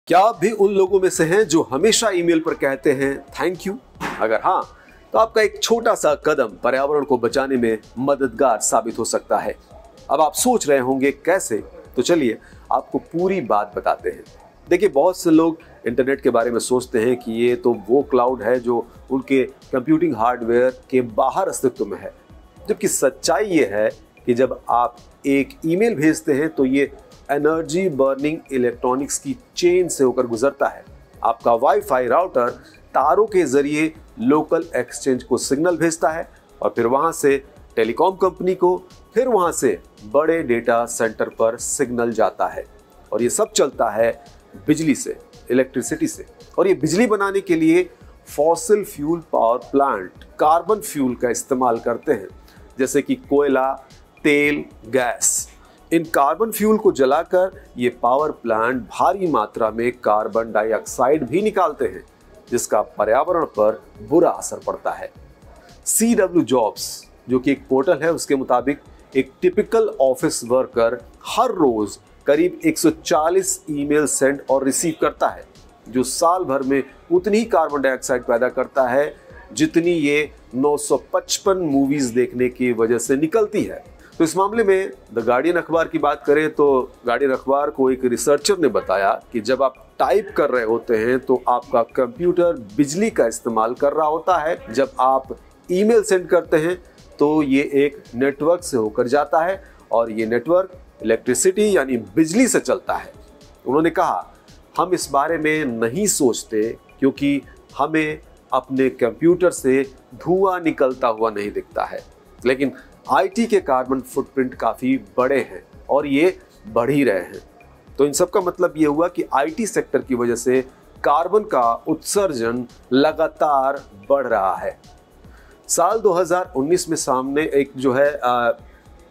क्या आप भी उन लोगों में से हैं जो हमेशा ईमेल पर कहते हैं थैंक यू? अगर हाँ, तो आपका एक छोटा सा कदम पर्यावरण को बचाने में मददगार साबित हो सकता है। अब आप सोच रहे होंगे कैसे, तो चलिए आपको पूरी बात बताते हैं। देखिए, बहुत से लोग इंटरनेट के बारे में सोचते हैं कि ये तो वो क्लाउड है जो उनके कंप्यूटिंग हार्डवेयर के बाहर अस्तित्व में है, जबकि सच्चाई ये है कि जब आप एक ईमेल भेजते हैं तो ये एनर्जी बर्निंग इलेक्ट्रॉनिक्स की चेन से होकर गुजरता है। आपका वाईफाई राउटर तारों के जरिए लोकल एक्सचेंज को सिग्नल भेजता है और फिर वहां से टेलीकॉम कंपनी को, फिर वहां से बड़े डेटा सेंटर पर सिग्नल जाता है और ये सब चलता है बिजली से, इलेक्ट्रिसिटी से। और ये बिजली बनाने के लिए fossil fuel power plant carbon fuel का इस्तेमाल करते हैं, जैसे कि कोयला, तेल, गैस। इन कार्बन फ्यूल को जलाकर ये पावर प्लांट भारी मात्रा में कार्बन डाइऑक्साइड भी निकालते हैं, जिसका पर्यावरण पर बुरा असर पड़ता है। CW जॉब्स, जो कि एक पोर्टल है, उसके मुताबिक एक टिपिकल ऑफिस वर्कर हर रोज करीब 140 ईमेल सेंड और रिसीव करता है, जो साल भर में उतनी ही कार्बन डाइऑक्साइड पैदा करता है जितनी ये 955 मूवीज देखने की वजह से निकलती है। तो इस मामले में द गार्डियन अखबार की बात करें तो गार्डियन अखबार को एक रिसर्चर ने बताया कि जब आप टाइप कर रहे होते हैं तो आपका कंप्यूटर बिजली का इस्तेमाल कर रहा होता है। जब आप ईमेल सेंड करते हैं तो ये एक नेटवर्क से होकर जाता है और ये नेटवर्क इलेक्ट्रिसिटी यानी बिजली से चलता है। उन्होंने कहा, हम इस बारे में नहीं सोचते क्योंकि हमें अपने कंप्यूटर से धुआं निकलता हुआ नहीं दिखता है, लेकिन IT के कार्बन फुटप्रिंट काफ़ी बड़े हैं और ये बढ़ ही रहे हैं। तो इन सब का मतलब ये हुआ कि IT सेक्टर की वजह से कार्बन का उत्सर्जन लगातार बढ़ रहा है। साल 2019 में सामने एक जो है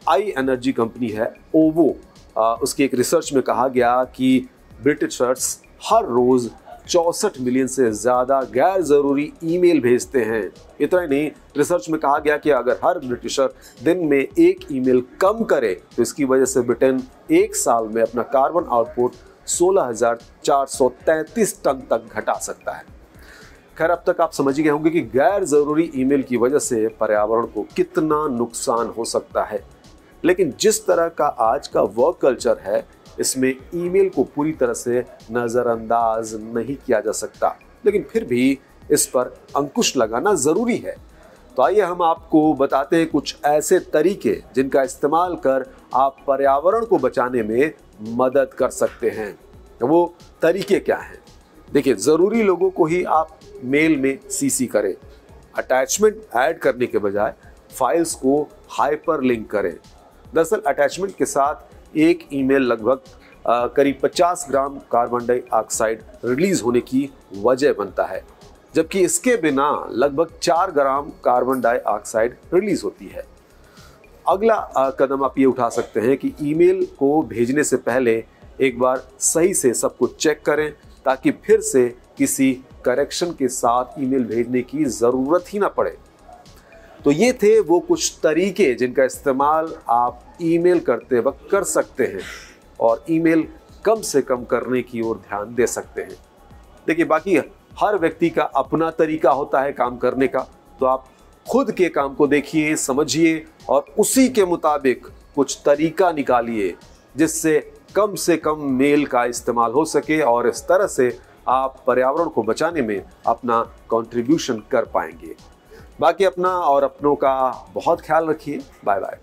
आई एनर्जी कंपनी है ओवो, उसकी एक रिसर्च में कहा गया कि ब्रिटिशर्स हर रोज 64 मिलियन से ज़्यादा गैर ज़रूरी ईमेल भेजते हैं। इतना ही नहीं, रिसर्च में कहा गया कि अगर हर ब्रिटिशर दिन में एक ईमेल कम करे तो इसकी वजह से ब्रिटेन एक साल में अपना कार्बन आउटपुट 16,433 टन तक घटा सकता है। खैर, अब तक आप समझ ही गए होंगे कि गैर ज़रूरी ईमेल की वजह से पर्यावरण को कितना नुकसान हो सकता है। लेकिन जिस तरह का आज का वर्क कल्चर है, इसमें ईमेल को पूरी तरह से नज़रअंदाज नहीं किया जा सकता, लेकिन फिर भी इस पर अंकुश लगाना ज़रूरी है। तो आइए हम आपको बताते हैं कुछ ऐसे तरीके जिनका इस्तेमाल कर आप पर्यावरण को बचाने में मदद कर सकते हैं। वो तरीके क्या हैं? देखिए, ज़रूरी लोगों को ही आप मेल में CC करें। अटैचमेंट ऐड करने के बजाय फाइल्स को हाइपरलिंक करें। दरअसल अटैचमेंट के साथ एक ईमेल लगभग करीब 50 ग्राम कार्बन डाइऑक्साइड रिलीज होने की वजह बनता है, जबकि इसके बिना लगभग 4 ग्राम कार्बन डाइऑक्साइड रिलीज होती है। अगला कदम आप ये उठा सकते हैं कि ईमेल को भेजने से पहले एक बार सही से सब कुछ चेक करें, ताकि फिर से किसी करेक्शन के साथ ईमेल भेजने की ज़रूरत ही ना पड़े। तो ये थे वो कुछ तरीके जिनका इस्तेमाल आप ईमेल करते वक्त कर सकते हैं और ईमेल कम से कम करने की ओर ध्यान दे सकते हैं। देखिए, बाकी हर व्यक्ति का अपना तरीका होता है काम करने का, तो आप खुद के काम को देखिए, समझिए और उसी के मुताबिक कुछ तरीका निकालिए जिससे कम मेल का इस्तेमाल हो सके और इस तरह से आप पर्यावरण को बचाने में अपना कंट्रीब्यूशन कर पाएंगे। बाकी अपना और अपनों का बहुत ख्याल रखिए। Bye bye.